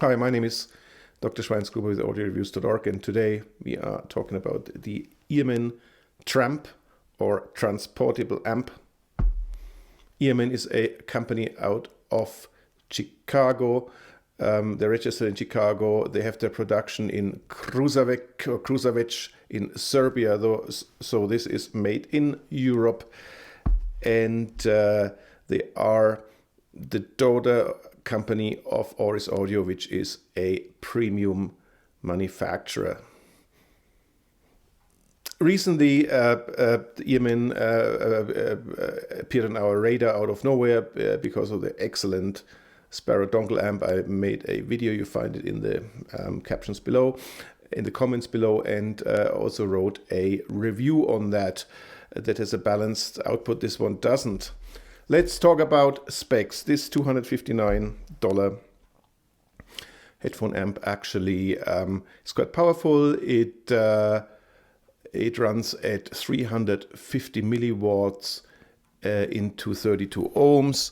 Hi, my name is Dr. Schweinsgruber with AudioReviews.org, and today we are talking about the EarMen TR-Amp or Transportable Amp. EarMen is a company out of Chicago. They're registered in Chicago. They have their production in Kruševac in Serbia, though, so this is made in Europe, and they are the daughter company of Auris Audio, which is a premium manufacturer. Recently, EarMen appeared on our radar out of nowhere because of the excellent Sparrow dongle amp. I made a video, you find it in the captions below, in the comments below, and also wrote a review on that has a balanced output. This one doesn't. Let's talk about specs. This $259 headphone amp actually is quite powerful. It runs at 350 milliwatts into 32 ohms.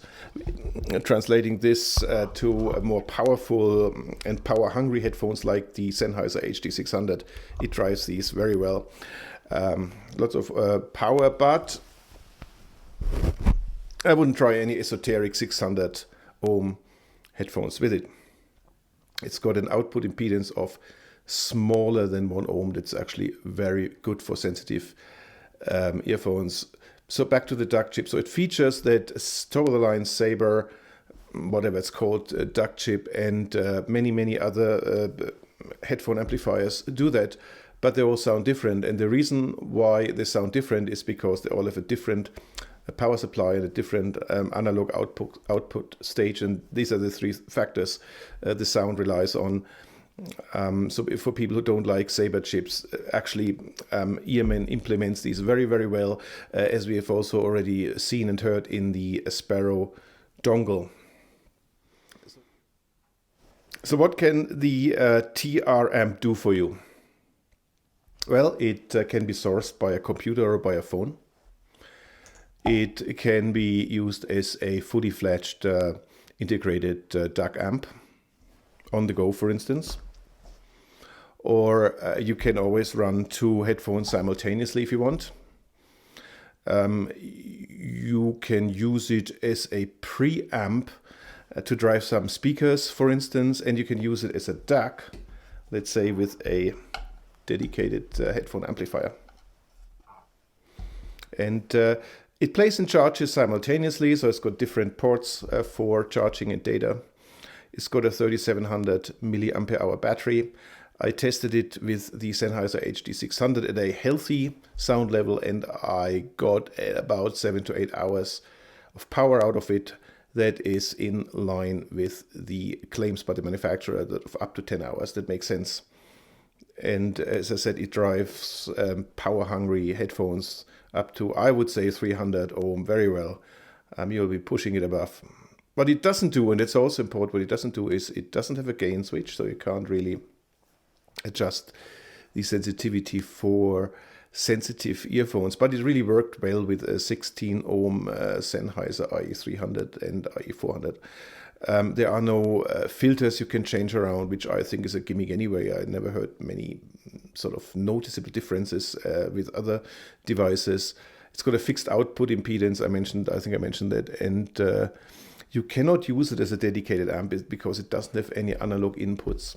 Translating this to more powerful and power-hungry headphones like the Sennheiser HD600, it drives these very well. Lots of power, but I wouldn't try any esoteric 600 ohm headphones with it. It's got an output impedance of smaller than 1 ohm. That's actually very good for sensitive earphones. So back to the DAC chip. So it features that top-of-the-line Sabre, whatever it's called, DAC chip, and many other headphone amplifiers do that, but they all sound different. And the reason why they sound different is because they all have a different power supply and a different analog output stage, and these are the three factors the sound relies on. So for people who don't like Sabre chips, actually EarMen implements these very well, as we have also already seen and heard in the Sparrow dongle. So what can the TR-Amp do for you? Well, it can be sourced by a computer or by a phone. It can be used as a fully fledged integrated DAC amp on the go, for instance. Or you can always run 2 headphones simultaneously if you want. You can use it as a preamp to drive some speakers, for instance, and you can use it as a DAC, let's say with a dedicated headphone amplifier. And it plays and charges simultaneously, so it's got different ports for charging and data. It's got a 3700 milliampere hour battery. I tested it with the Sennheiser HD600 at a healthy sound level, and I got about 7 to 8 hours of power out of it. That is in line with the claims by the manufacturer of up to 10 hours. That makes sense. And as I said, it drives power-hungry headphones up to, I would say, 300 ohm very well. You'll be pushing it above. What it doesn't do, and it's also important, what it doesn't do is it doesn't have a gain switch, so you can't really adjust the sensitivity for sensitive earphones. But it really worked well with a 16 ohm Sennheiser IE300 and IE400. There are no filters you can change around, which I think is a gimmick anyway. I never heard many sort of noticeable differences with other devices. It's got a fixed output impedance. I think I mentioned that, and you cannot use it as a dedicated amp because it doesn't have any analog inputs.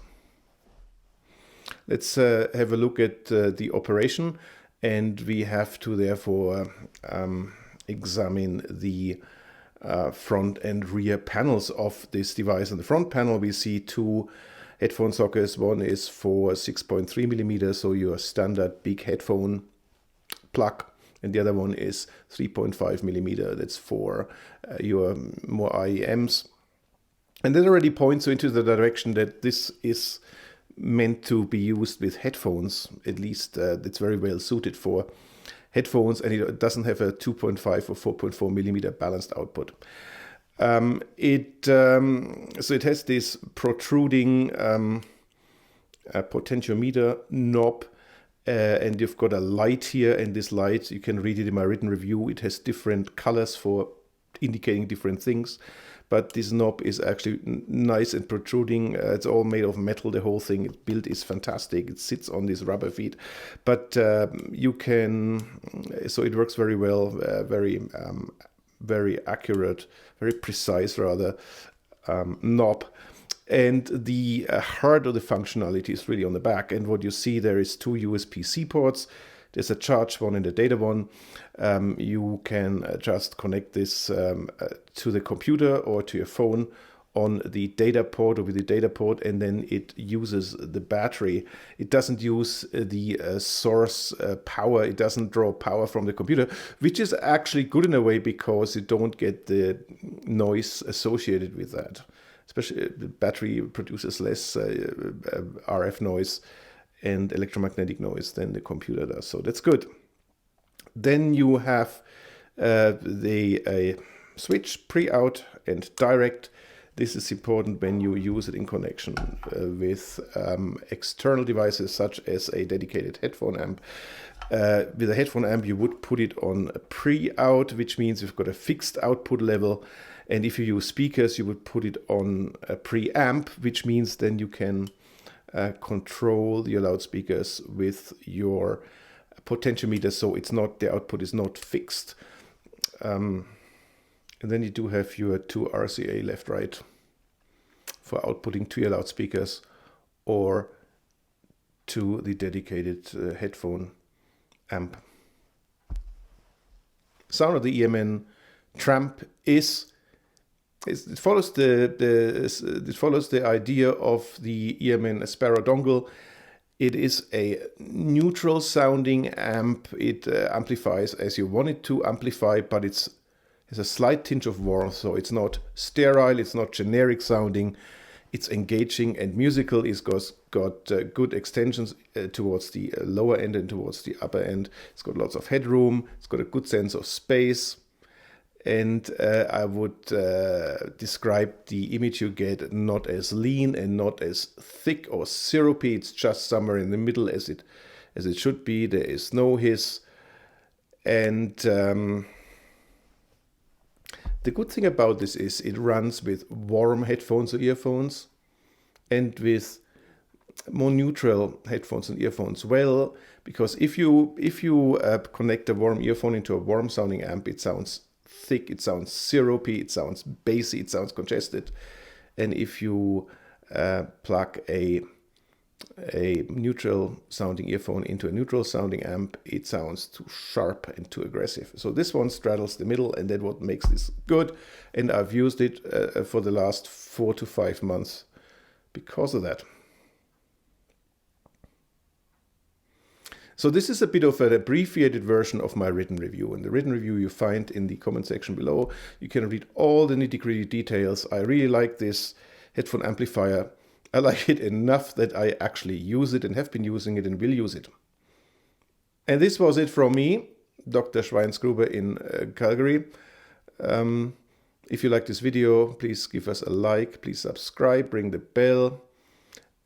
Let's have a look at the operation, and we have to therefore examine the front and rear panels of this device. On the front panel we see 2 headphone sockets. One is for 6.3 millimeters, so your standard big headphone plug, and the other one is 3.5 millimeter. That's for your more IEMs. And that already points you into the direction that this is meant to be used with headphones. At least it's very well suited for headphones, and it doesn't have a 2.5 or 4.4 millimeter balanced output. So it has this protruding potentiometer knob, and you've got a light here, and this light, you can read it in my written review, it has different colors for indicating different things. but this knob is actually nice and protruding. It's all made of metal. The whole thing built is fantastic. It sits on these rubber feet, but you can, so it works very well, very accurate, very precise rather, knob. And the heart of the functionality is really on the back. And what you see there is two USB-C ports. There's a charge one and a data one. You can just connect this to the computer or to your phone on the data port or with the data port, and then it uses the battery. It doesn't use the source power. It doesn't draw power from the computer, which is actually good in a way because you don't get the noise associated with that. Especially the battery produces less RF noise and electromagnetic noise than the computer does. So that's good. Then you have the switch pre-out and direct. This is important when you use it in connection with external devices such as a dedicated headphone amp. With a headphone amp, you would put it on a pre-out, which means you've got a fixed output level. And if you use speakers, you would put it on a pre-amp, which means then you can control your loudspeakers with your potentiometer, so it's not, the output is not fixed. And then you do have your two RCA left-right for outputting to your loudspeakers or to the dedicated headphone amp. Sound of the EarMen TR-Amp it follows the idea of the EarMen Sparrow dongle. It is a neutral sounding amp. It amplifies as you want it to amplify, but it's a slight tinge of warmth. So it's not sterile, it's not generic sounding. It's engaging and musical. It's got good extensions towards the lower end and towards the upper end. It's got lots of headroom. It's got a good sense of space. And I would describe the image you get not as lean and not as thick or syrupy. It's just somewhere in the middle as it should be. There is no hiss. And the good thing about this is it runs with warm headphones or earphones and with more neutral headphones and earphones. Well, because if you connect a warm earphone into a warm sounding amp, it sounds thick, it sounds syrupy, it sounds bassy, it sounds congested. And if you plug a neutral sounding earphone into a neutral sounding amp, it sounds too sharp and too aggressive. So this one straddles the middle, and that's what makes this good. And I've used it for the last 4 to 5 months because of that. So this is a bit of an abbreviated version of my written review. And the written review you find in the comment section below. You can read all the nitty-gritty details. I really like this headphone amplifier. I like it enough that I actually use it and have been using it and will use it. And this was it from me, Dr. Schweinsgruber in Calgary. If you like this video, please give us a like, please subscribe, ring the bell,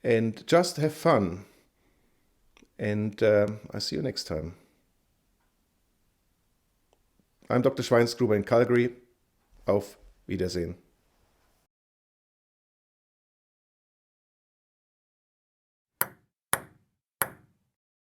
and just have fun. And I'll see you next time. I'm Dr. Schweinsgruber in Calgary. Auf Wiedersehen.